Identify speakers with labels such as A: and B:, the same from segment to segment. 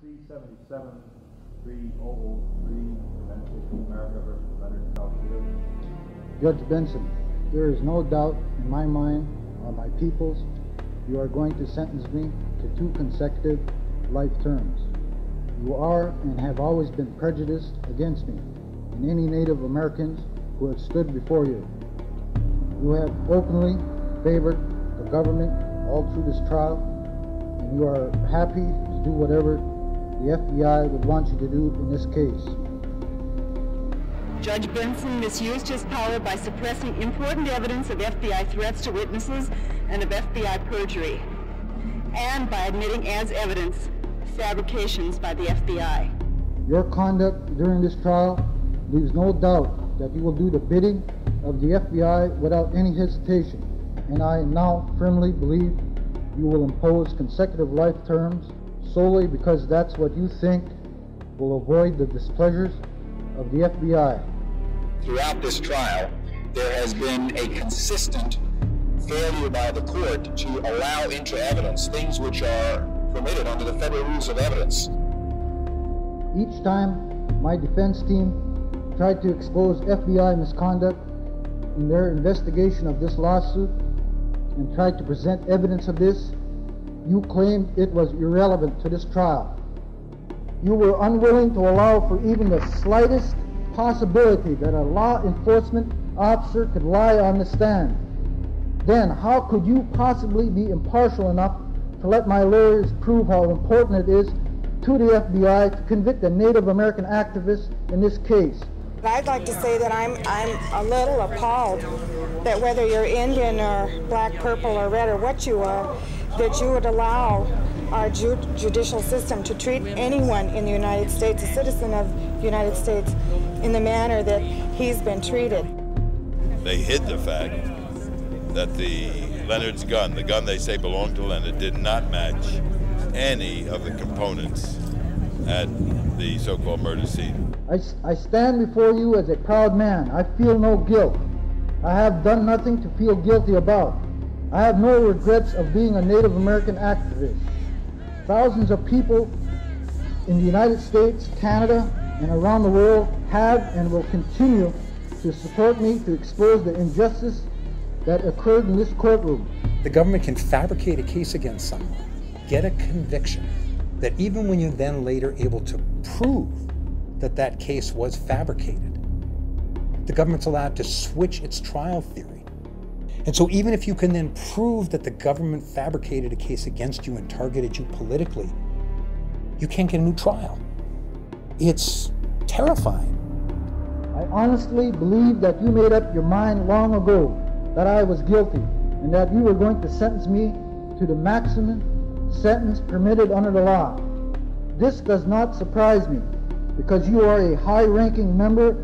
A: C-77-3003, Beneficial America versus Leonard Peltier.
B: Judge Benson, there is no doubt in my mind or my people's you are going to sentence me to 2 consecutive life terms. You are and have always been prejudiced against me and any Native Americans who have stood before you. You have openly favored the government all through this trial, and you are happy to do whatever the FBI would want you to do in this case.
C: Judge Benson misused his power by suppressing important evidence of FBI threats to witnesses and of FBI perjury, and by admitting as evidence fabrications by the FBI.
B: Your conduct during this trial leaves no doubt that you will do the bidding of the FBI without any hesitation, and I now firmly believe you will impose consecutive life terms solely because that's what you think will avoid the displeasures of the FBI.
D: Throughout this trial, there has been a consistent failure by the court to allow into evidence things which are permitted under the Federal Rules of Evidence.
B: Each time my defense team tried to expose FBI misconduct in their investigation of this lawsuit and tried to present evidence of this, you claimed it was irrelevant to this trial. You were unwilling to allow for even the slightest possibility that a law enforcement officer could lie on the stand. Then how could you possibly be impartial enough to let my lawyers prove how important it is to the FBI to convict a Native American activist in this case?
E: I'd like to say that I'm a little appalled that whether you're Indian or black, purple, or red, or what you are, that you would allow our judicial system to treat anyone in the United States, a citizen of the United States, in the manner that he's been treated.
F: They hid the fact that Leonard's gun, the gun they say belonged to Leonard, did not match any of the components at the so-called murder scene.
B: I stand before you as a proud man. I feel no guilt. I have done nothing to feel guilty about. I have no regrets of being a Native American activist. Thousands of people in the United States, Canada, and around the world have and will continue to support me to expose the injustice that occurred in this courtroom.
G: The government can fabricate a case against someone, get a conviction, that even when you're then later able to prove that that case was fabricated, the government's allowed to switch its trial theory. And so even if you can then prove that the government fabricated a case against you and targeted you politically, you can't get a new trial. It's terrifying.
B: I honestly believe that you made up your mind long ago that I was guilty and that you were going to sentence me to the maximum sentence permitted under the law. This does not surprise me because you are a high-ranking member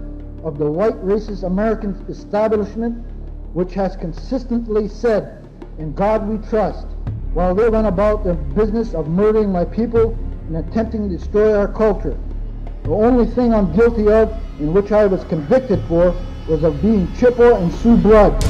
B: of the white racist American establishment which has consistently said, "In God we trust," while they went about the business of murdering my people and attempting to destroy our culture. The only thing I'm guilty of, in which I was convicted for, was of being Chippewa and Sioux blood.